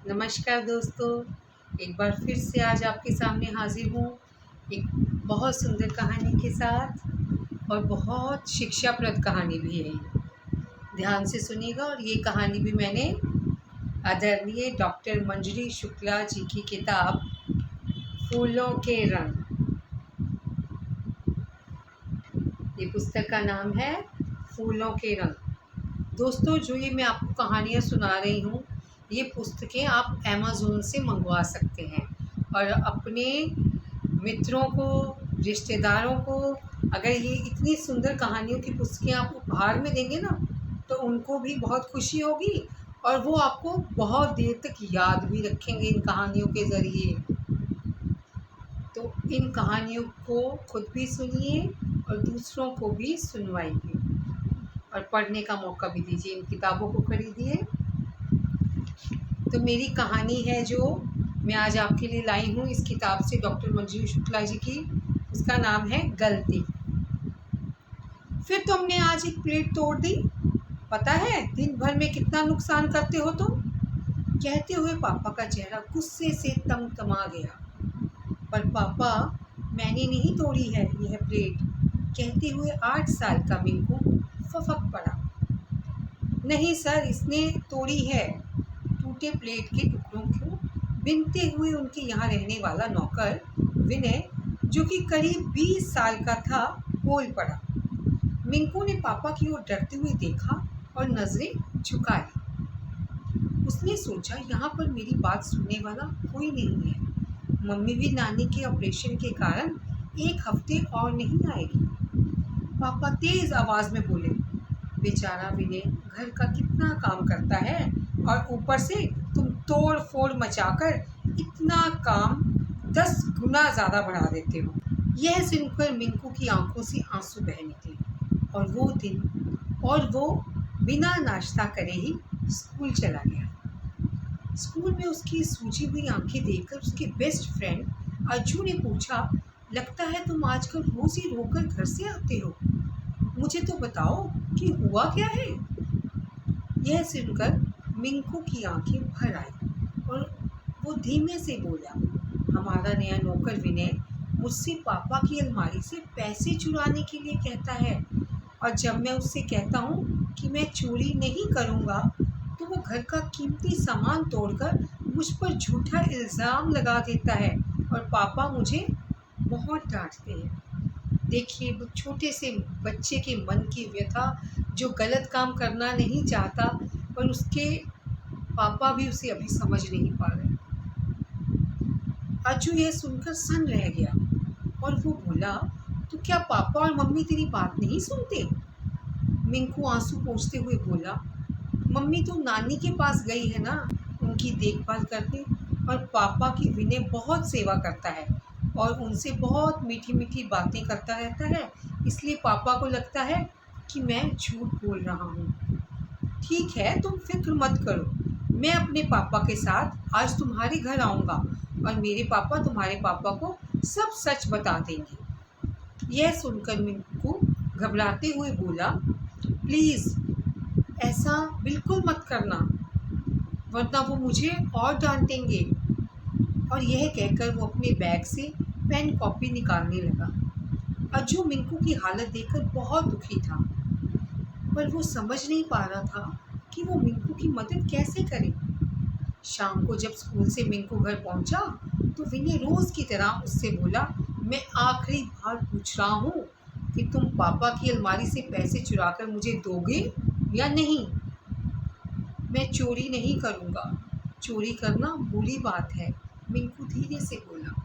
नमस्कार दोस्तों, एक बार फिर से आज आपके सामने हाजिर हूँ एक बहुत सुंदर कहानी के साथ और बहुत शिक्षाप्रद कहानी भी है ये। ध्यान से सुनिएगा। और ये कहानी भी मैंने आदरणीय डॉक्टर मंजरी शुक्ला जी की किताब फूलों के रंग, ये पुस्तक का नाम है फूलों के रंग। दोस्तों, जो ये मैं आपको कहानियाँ सुना रही हूँ, ये पुस्तकें आप अमेज़न से मंगवा सकते हैं और अपने मित्रों को, रिश्तेदारों को अगर ये इतनी सुंदर कहानियों की पुस्तकें आप उपहार में देंगे ना, तो उनको भी बहुत खुशी होगी और वो आपको बहुत देर तक याद भी रखेंगे इन कहानियों के ज़रिए। तो इन कहानियों को खुद भी सुनिए और दूसरों को भी सुनवाइए और पढ़ने का मौका भी दीजिए। इन किताबों को खरीदिए। तो मेरी कहानी है जो मैं आज आपके लिए लाई हूँ इस किताब से, डॉक्टर मंजरी शुक्ला जी की। उसका नाम है गलती। फिर तुमने आज एक प्लेट तोड़ दी। पता है दिन भर में कितना नुकसान करते हो तुम? कहते हुए पापा का चेहरा गुस्से से तमतमा गया। पर पापा, मैंने नहीं तोड़ी है यह प्लेट, कहते हुए 8 साल का मिंकू फफक पड़ा। नहीं सर, इसने तोड़ी है। टूटे प्लेट के टुकड़ों को बिनते हुए उनके यहाँ रहने वाला नौकर विनय, जो कि करीब 20 साल का था, बोल पड़ा। मिंकू ने पापा की ओर डरते हुए देखा और नजरें झुकाई। उसने सोचा, यहाँ पर मेरी बात सुनने वाला कोई नहीं है। मम्मी भी नानी के ऑपरेशन के कारण 1 हफ्ते और नहीं आएगी। पापा तेज आवाज में बोले, बेचारा विनय घर का कितना काम करता है और ऊपर से तुम तोड़ फोड़ मचाकर इतना काम 10 गुना ज़्यादा बढ़ा देते हो। यह सुनकर मिंकू की आंखों से आंसू बह निकले और वो बिना नाश्ता करे ही स्कूल चला गया। स्कूल में उसकी सूजी हुई आंखें देखकर उसके बेस्ट फ्रेंड अज्जू ने पूछा, लगता है तुम आजकल रोज ही रोकर घर से आते हो। मुझे तो बताओ कि हुआ क्या है। यह सुनकर मिंकू की आंखें भर आई और वो धीमे से बोला, हमारा नया नौकर विनय मुझसे पापा की अलमारी से पैसे चुराने के लिए कहता है और जब मैं उससे कहता हूँ कि मैं चोरी नहीं करूँगा, तो वो घर का कीमती सामान तोड़कर मुझ पर झूठा इल्ज़ाम लगा देता है और पापा मुझे बहुत डांटते हैं। देखिए, वो छोटे से बच्चे के मन की व्यथा, जो गलत काम करना नहीं चाहता, पर उसके पापा भी उसे अभी समझ नहीं पा रहे। अज्जू यह सुनकर सन रह गया और वो बोला, तो क्या पापा और मम्मी तेरी बात नहीं सुनते? मिंकू आंसू पोंछते हुए बोला, मम्मी तो नानी के पास गई है ना, उनकी देखभाल करने, और पापा की विनय बहुत सेवा करता है और उनसे बहुत मीठी मीठी बातें करता रहता है, इसलिए पापा को लगता है कि मैं झूठ बोल रहा हूँ। ठीक है, तुम फिक्र मत करो, मैं अपने पापा के साथ आज तुम्हारे घर आऊँगा और मेरे पापा तुम्हारे पापा को सब सच बता देंगे। यह सुनकर मिंकू घबराते हुए बोला, प्लीज़ ऐसा बिल्कुल मत करना, वरना वो मुझे और डांटेंगे। और यह कहकर वो अपने बैग से पेन कॉपी निकालने लगा। अज्जू मिंकू की हालत देखकर बहुत दुखी था, पर वो समझ नहीं पा रहा था कि वो मिंकू की मदद कैसे करे। शाम को जब स्कूल से मिंकू घर पहुंचा, तो विनय रोज की तरह उससे बोला, मैं आखिरी बार पूछ रहा हूँ कि तुम पापा की अलमारी से पैसे चुराकर मुझे दोगे या नहीं। मैं चोरी नहीं करूँगा, चोरी करना बुरी बात है, मिंकू धीरे से बोला।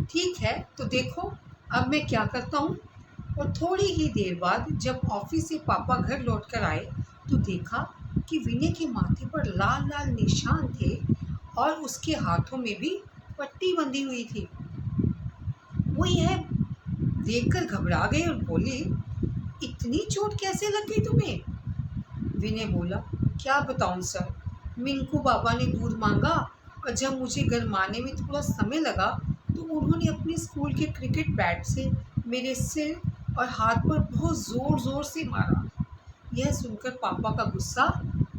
ठीक है, तो देखो अब मैं क्या करता हूँ। और थोड़ी ही देर बाद जब ऑफिस से पापा घर लौटकर आए, तो देखा कि विनय के माथे पर लाल लाल निशान थे और उसके हाथों में भी पट्टी बंधी हुई थी। वो यह देखकर घबरा गए और बोले, इतनी चोट कैसे लग गई तुम्हें? विनय बोला, क्या बताऊं सर, मिंकू बाबा ने दूध मांगा और जब मुझे गरमाने में थोड़ा समय लगा, तो उन्होंने अपने स्कूल के क्रिकेट बैट से मेरे सिर और हाथ पर बहुत ज़ोर ज़ोर से मारा। यह सुनकर पापा का गुस्सा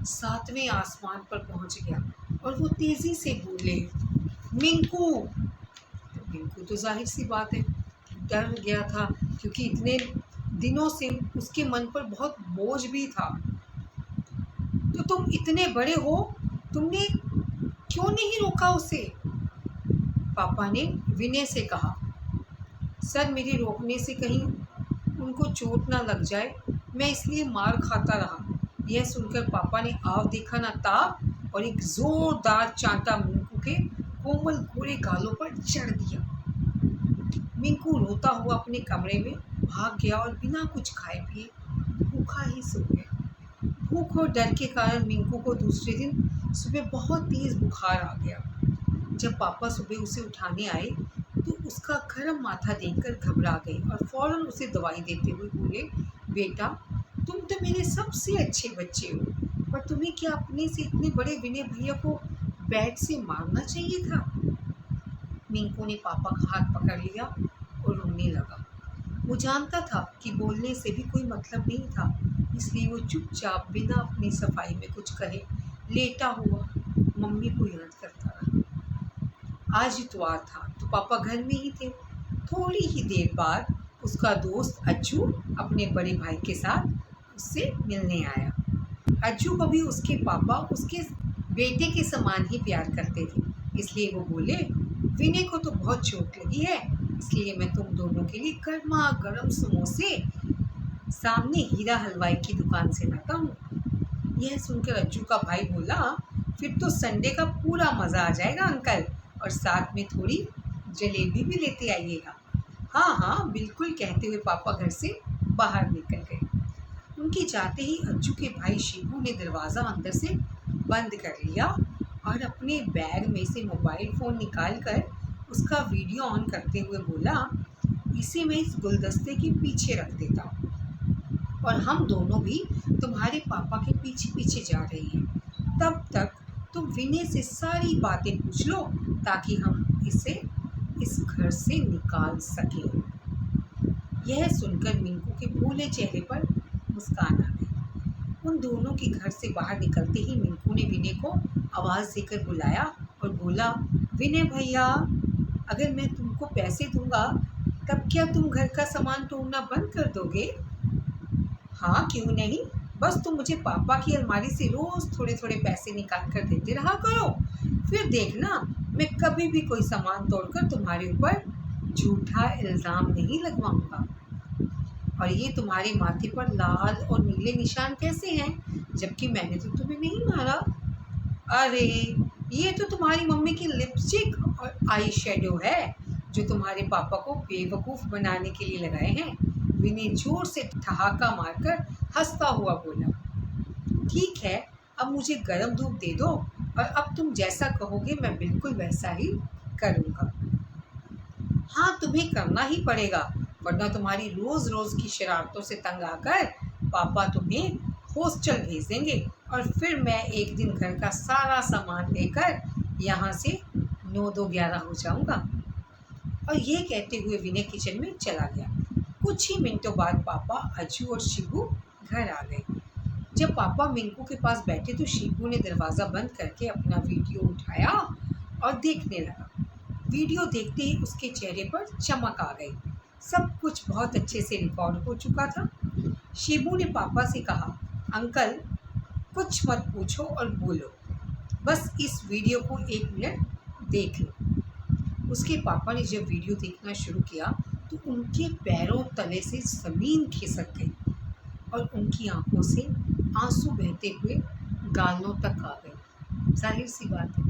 7वें आसमान पर पहुंच गया और वो तेज़ी से बोले, मिंकू। तो मिंकू तो जाहिर सी बात है डर गया था, क्योंकि इतने दिनों से उसके मन पर बहुत बोझ भी था। तो तुम इतने बड़े हो, तुमने क्यों नहीं रोका उसे? पापा ने विनय से कहा। सर, मेरे रोकने से कहीं उनको चोट ना लग जाए, मैं इसलिए मार खाता रहा। यह सुनकर पापा ने आव देखा ना ताप और एक जोरदार चांटा मिंकू के कोमल गोरे गालों पर चढ़ दिया। मिंकू रोता हुआ अपने कमरे में भाग गया और बिना कुछ खाए पिए भूखा ही सो गया। भूख और डर के कारण मिंकू को दूसरे दिन सुबह बहुत तेज बुखार आ गया। जब पापा सुबह उसे उठाने आए तो उसका गर्म माथा देखकर घबरा गए और फौरन उसे दवाई देते हुए बोले, बेटा, तुम तो मेरे सबसे अच्छे बच्चे हो, पर तुम्हें क्या अपने से इतने बड़े विनय भैया को बैट से मारना चाहिए था? मिंकू ने पापा का हाथ पकड़ लिया और रोने लगा। वो जानता था कि बोलने से भी कोई मतलब नहीं था, इसलिए वो चुपचाप बिना अपनी सफाई में कुछ कहे लेटा हुआ मम्मी को याद करता रहा। आज इतवार था तो पापा घर में ही थे। थोड़ी ही देर बाद उसका दोस्त अज्जू अपने बड़े भाई के साथ उससे मिलने आया। अज्जू को भी उसके पापा उसके बेटे के समान ही प्यार करते थे, इसलिए वो बोले, विनय को तो बहुत चोट लगी है, इसलिए मैं तुम दोनों के लिए गर्मा गर्म समोसे सामने हीरा हलवाई की दुकान से लाता हूँ। यह सुनकर अज्जू का भाई बोला, फिर तो संडे का पूरा मज़ा आ जाएगा अंकल, और साथ में थोड़ी जलेबी भी लेते आइएगा। हाँ हाँ बिल्कुल, कहते हुए पापा घर से बाहर निकल गए। उनके जाते ही अज्जू के भाई शिबू ने दरवाज़ा अंदर से बंद कर लिया और अपने बैग में से मोबाइल फ़ोन निकाल कर उसका वीडियो ऑन करते हुए बोला, इसे मैं इस गुलदस्ते के पीछे रख देता हूँ और हम दोनों भी तुम्हारे पापा के पीछे पीछे जा रहे हैं। तब तक तुम विनय से सारी बातें पूछ लो ताकि हम इसे इस घर से निकाल सकें। यह सुनकर मिंकू के भोले चेहरे पर मुस्कान आ गई। उन दोनों के घर से बाहर निकलते ही मिंकू ने विनय को आवाज़ देकर बुलाया और बोला, विनय भैया, अगर मैं तुमको पैसे दूंगा तब क्या तुम घर का सामान तोड़ना बंद कर दोगे? हाँ, क्यों नहीं, बस तुम मुझे पापा की अलमारी से रोज़ थोड़े थोड़े पैसे निकाल कर देते रहा करो, फिर देखना मैं कभी भी कोई सामान तोड़कर तुम्हारे ऊपर झूठा इल्ज़ाम नहीं लगवाऊंगा। और ये तुम्हारे माथे पर लाल और नीले निशान कैसे हैं, जबकि मैंने तो तुम्हें नहीं मारा? अरे, ये तो तुम्हारी मम्मी की लिपस्टिक और आई शेडो है, जो तुम्हारे पापा को बेवकूफ़ बनाने के लिए लगाए हैं। विनय जोर से ठहाका मारकर हंसता हुआ बोला, ठीक है, अब मुझे गर्म धूप दे दो और अब तुम जैसा कहोगे मैं बिल्कुल वैसा ही करूँगा। हाँ, तुम्हें करना ही पड़ेगा, वरना तुम्हारी रोज़ रोज़ की शरारतों से तंग आकर पापा तुम्हें हॉस्टल भेज देंगे और फिर मैं एक दिन घर का सारा सामान लेकर यहाँ से 9-2-11 हो जाऊँगा। और ये कहते हुए विनय किचन में चला गया। कुछ ही मिनटों बाद पापा, अज्जू और शिबू घर आ गए। जब पापा मिंकू के पास बैठे तो शिबू ने दरवाज़ा बंद करके अपना वीडियो उठाया और देखने लगा। वीडियो देखते ही उसके चेहरे पर चमक आ गई। सब कुछ बहुत अच्छे से रिकॉर्ड हो चुका था। शिबू ने पापा से कहा, अंकल, कुछ मत पूछो और बोलो, बस इस वीडियो को 1 मिनट देख लो। उसके पापा ने जब वीडियो देखना शुरू किया तो उनके पैरों तले से ज़मीन खिसक गई और उनकी आंखों से आंसू बहते हुए गालों तक आ गए। जाहिर सी बात है,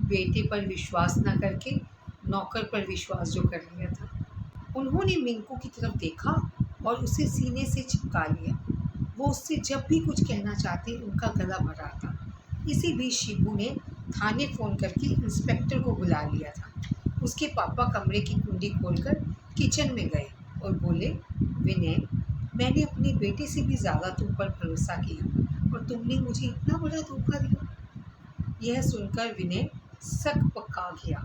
बेटे पर विश्वास न करके नौकर पर विश्वास जो कर लिया था। उन्होंने मिंकू की तरफ देखा और उसे सीने से चिपका लिया। वो उससे जब भी कुछ कहना चाहते उनका गला भर आता। इसी बीच शिबू ने थाने फ़ोन करके इंस्पेक्टर को बुला लिया था। उसके पापा कमरे की कुंडी खोलकर किचन में गए और बोले, विनय, मैंने अपने बेटे से भी ज़्यादा तुम पर भरोसा किया और तुमने मुझे इतना बड़ा धोखा दिया। यह सुनकर विनय सक पका गया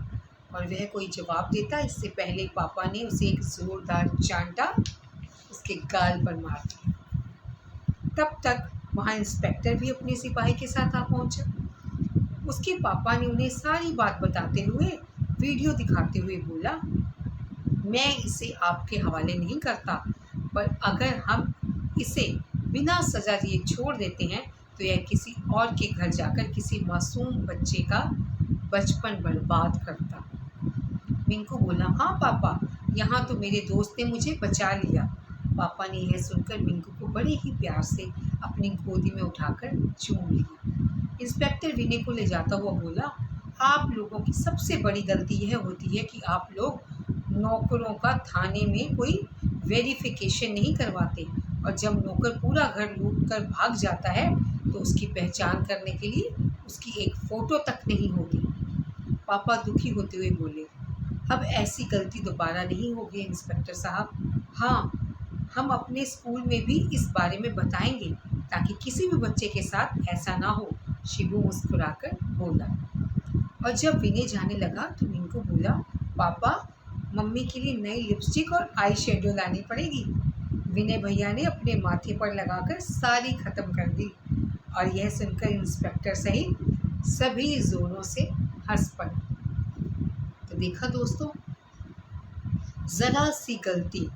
और वह कोई जवाब देता इससे पहले पापा ने उसे एक ज़ोरदार चांटा उसके गाल पर मार दिया। तब तक वहाँ इंस्पेक्टर भी अपने सिपाही के साथ आ पहुँचा। उसके पापा ने उन्हें सारी बात बताते हुए वीडियो दिखाते हुए बोला, मैं इसे आपके हवाले नहीं करता, पर अगर हम इसे बिना सजा दिए छोड़ देते हैं तो यह किसी और के घर जाकर किसी मासूम बच्चे का बचपन बर्बाद करता। मिंकू बोला, हाँ पापा, यहाँ तो मेरे दोस्त ने मुझे बचा लिया। पापा ने यह सुनकर मिंकू को बड़े ही प्यार से अपनी गोदी में उठाकर चूम लिया। इंस्पेक्टर विनय को ले जाता हुआ बोला, आप लोगों की सबसे बड़ी गलती यह होती है कि आप लोग नौकरों का थाने में कोई वेरिफिकेशन नहीं करवाते, और जब नौकर पूरा घर लूट कर भाग जाता है तो उसकी पहचान करने के लिए उसकी एक फ़ोटो तक नहीं होती। पापा दुखी होते हुए बोले, अब ऐसी गलती दोबारा नहीं होगी इंस्पेक्टर साहब। हाँ, हम अपने स्कूल में भी इस बारे में बताएंगे ताकि किसी भी बच्चे के साथ ऐसा ना हो। शिबू मुस्कुराकर बोला। और जब विनय जाने लगा तो मिंकू बोला, पापा, मम्मी के लिए नई लिपस्टिक और आई शेडो लानी पड़ेगी। विनय भैया ने अपने माथे पर लगाकर सारी ख़त्म कर दी, और यह सुनकर इंस्पेक्टर सहित सभी जोरों से हंस पड़े। तो देखा दोस्तों, ज़रा सी गलती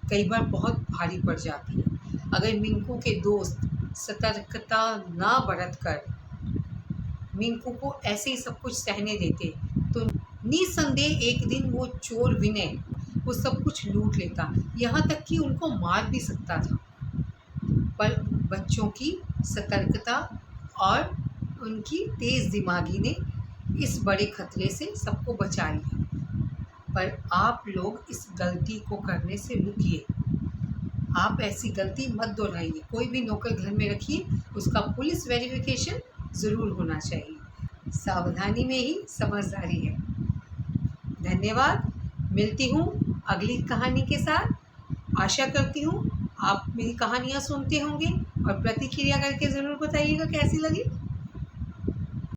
कई बार बहुत भारी पड़ जाती है। अगर मिंकू के दोस्त सतर्कता ना बरत कर मिंकू को ऐसे ही सब कुछ सहने देते तो निसंदेह एक दिन वो चोर विनय वो सब कुछ लूट लेता, यहाँ तक कि उनको मार भी सकता था। पर बच्चों की सतर्कता और उनकी तेज़ दिमागी ने इस बड़े खतरे से सबको बचा लिया। पर आप लोग इस गलती को करने से रुकिए। आप ऐसी गलती मत दोहराइए। कोई भी नौकर घर में रखिए, उसका पुलिस वेरिफिकेशन ज़रूर होना चाहिए। सावधानी में ही समझदारी है। धन्यवाद। मिलती हूँ अगली कहानी के साथ। आशा करती हूँ आप मेरी कहानियाँ सुनते होंगे और प्रतिक्रिया करके ज़रूर बताइएगा कैसी लगी।